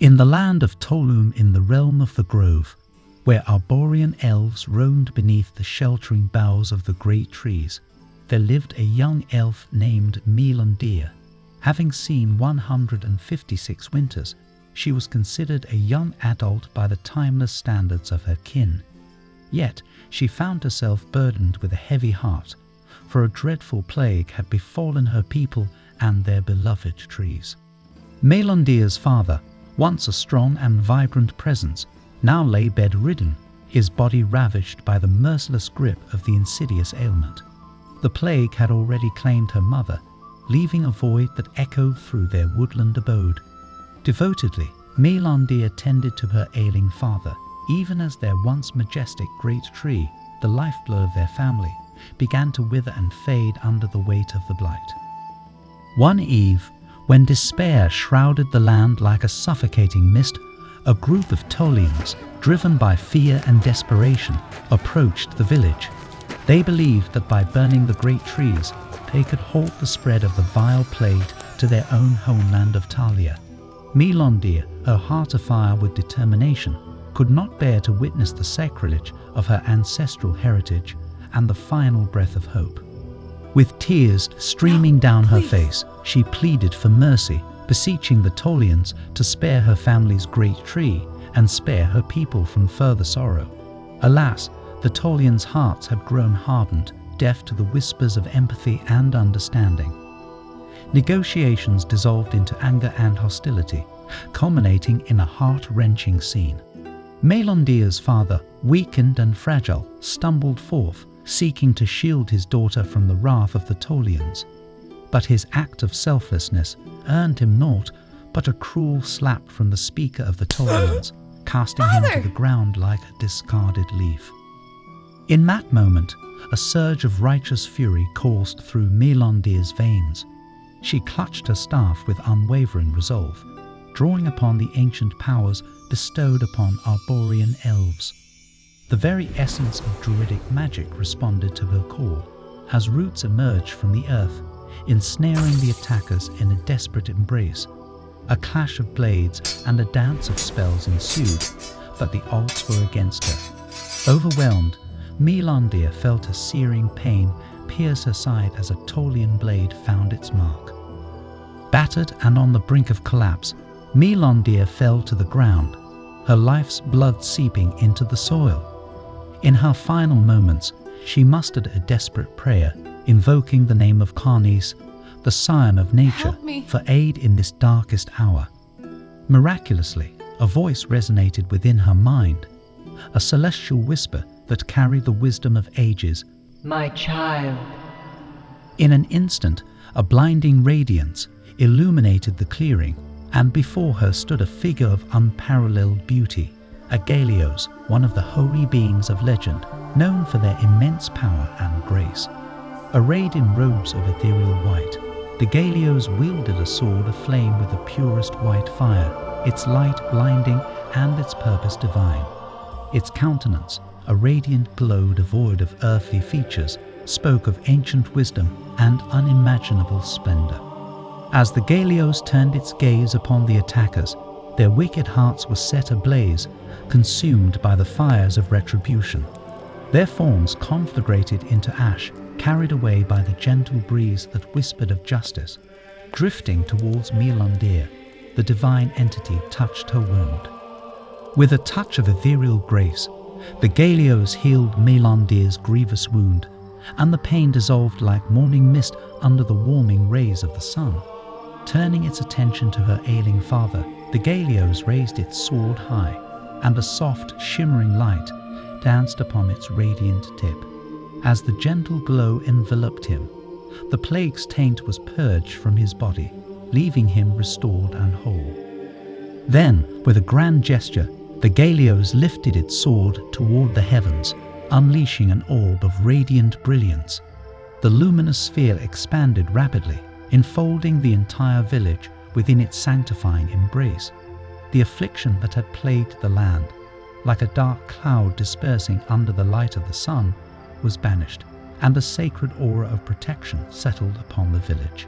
In the land of Tolum in the realm of the Grove, where Arborian elves roamed beneath the sheltering boughs of the great trees, there lived a young elf named Milandir. Having seen 156 winters, she was considered a young adult by the timeless standards of her kin. Yet she found herself burdened with a heavy heart, for a dreadful plague had befallen her people and their beloved trees. Milandir's father, once a strong and vibrant presence, now lay bedridden, his body ravaged by the merciless grip of the insidious ailment. The plague had already claimed her mother, leaving a void that echoed through their woodland abode. Devotedly, Milandir tended to her ailing father, even as their once majestic great tree, the lifeblood of their family, began to wither and fade under the weight of the blight. One eve, when despair shrouded the land like a suffocating mist, a group of Talians, driven by fear and desperation, approached the village. They believed that by burning the great trees, they could halt the spread of the vile plague to their own homeland of Talia. Milandir, her heart afire with determination, could not bear to witness the sacrilege of her ancestral heritage and the final breath of hope. With tears streaming down her face, she pleaded for mercy, beseeching the Talians to spare her family's great tree and spare her people from further sorrow. Alas, the Talians' hearts had grown hardened, deaf to the whispers of empathy and understanding. Negotiations dissolved into anger and hostility, culminating in a heart-wrenching scene. Milandir's father, weakened and fragile, stumbled forth, seeking to shield his daughter from the wrath of the Talians. But his act of selflessness earned him naught but a cruel slap from the speaker of the Talians, casting him to the ground like a discarded leaf. In that moment, a surge of righteous fury coursed through Milandir's veins. She clutched her staff with unwavering resolve, drawing upon the ancient powers bestowed upon Arborian elves. The very essence of druidic magic responded to her call, as roots emerged from the earth, ensnaring the attackers in a desperate embrace. A clash of blades and a dance of spells ensued, but the odds were against her. Overwhelmed, Milandir felt a searing pain pierce her side as a Talian blade found its mark. Battered and on the brink of collapse, Milandir fell to the ground, her life's blood seeping into the soil. In her final moments, she mustered a desperate prayer, invoking the name of Carnes, the scion of nature, for aid in this darkest hour. Miraculously, a voice resonated within her mind, a celestial whisper that carried the wisdom of ages. My child. In an instant, a blinding radiance illuminated the clearing, and before her stood a figure of unparalleled beauty, a Gaelios, one of the holy beings of legend, known for their immense power and grace. Arrayed in robes of ethereal white, the Gaelios wielded a sword aflame with the purest white fire, its light blinding and its purpose divine. Its countenance, a radiant glow devoid of earthly features, spoke of ancient wisdom and unimaginable splendor. As the Gaelios turned its gaze upon the attackers, their wicked hearts were set ablaze, consumed by the fires of retribution. Their forms conflagrated into ash, carried away by the gentle breeze that whispered of justice. Drifting towards Milandir, the divine entity touched her wound. With a touch of ethereal grace, the Gaelios healed Milandir's grievous wound, and the pain dissolved like morning mist under the warming rays of the sun. Turning its attention to her ailing father, the Gaelios raised its sword high, and a soft, shimmering light danced upon its radiant tip. As the gentle glow enveloped him, the plague's taint was purged from his body, leaving him restored and whole. Then, with a grand gesture, the Gaelios lifted its sword toward the heavens, unleashing an orb of radiant brilliance. The luminous sphere expanded rapidly, enfolding the entire village within its sanctifying embrace. The affliction that had plagued the land, like a dark cloud dispersing under the light of the sun, was banished, and a sacred aura of protection settled upon the village.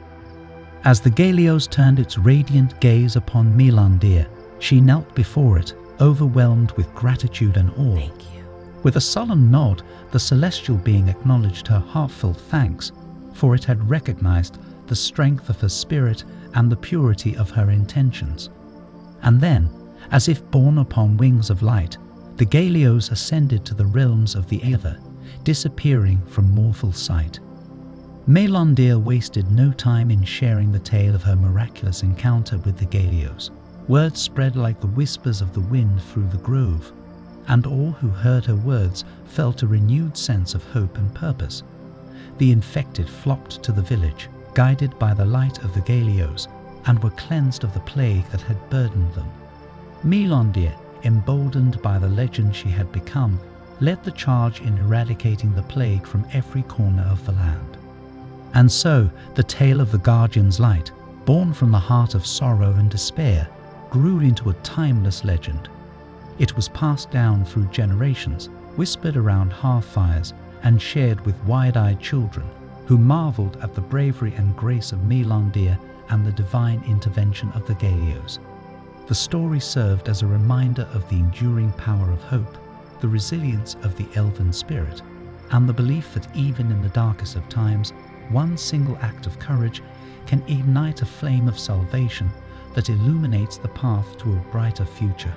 As the Gaelios turned its radiant gaze upon Milandir, She knelt before it, overwhelmed with gratitude and awe. Thank you. With a sullen nod, the celestial being acknowledged her heartfelt thanks, for it had recognized the strength of her spirit and the purity of her intentions. And then, as if borne upon wings of light, the Gaelios ascended to the realms of the ether, disappearing from mortal sight. Milandir wasted no time in sharing the tale of her miraculous encounter with the Gaelios. Words spread like the whispers of the wind through the grove, and all who heard her words felt a renewed sense of hope and purpose. The infected flocked to the village, guided by the light of the Gaelios, and were cleansed of the plague that had burdened them. Milandir, emboldened by the legend she had become, led the charge in eradicating the plague from every corner of the land. And so, the tale of the Guardian's light, born from the heart of sorrow and despair, grew into a timeless legend. It was passed down through generations, whispered around hearthfires, and shared with wide-eyed children, who marveled at the bravery and grace of Milandir and the divine intervention of the Gaelios. The story served as a reminder of the enduring power of hope, the resilience of the elven spirit, and the belief that even in the darkest of times, one single act of courage can ignite a flame of salvation that illuminates the path to a brighter future.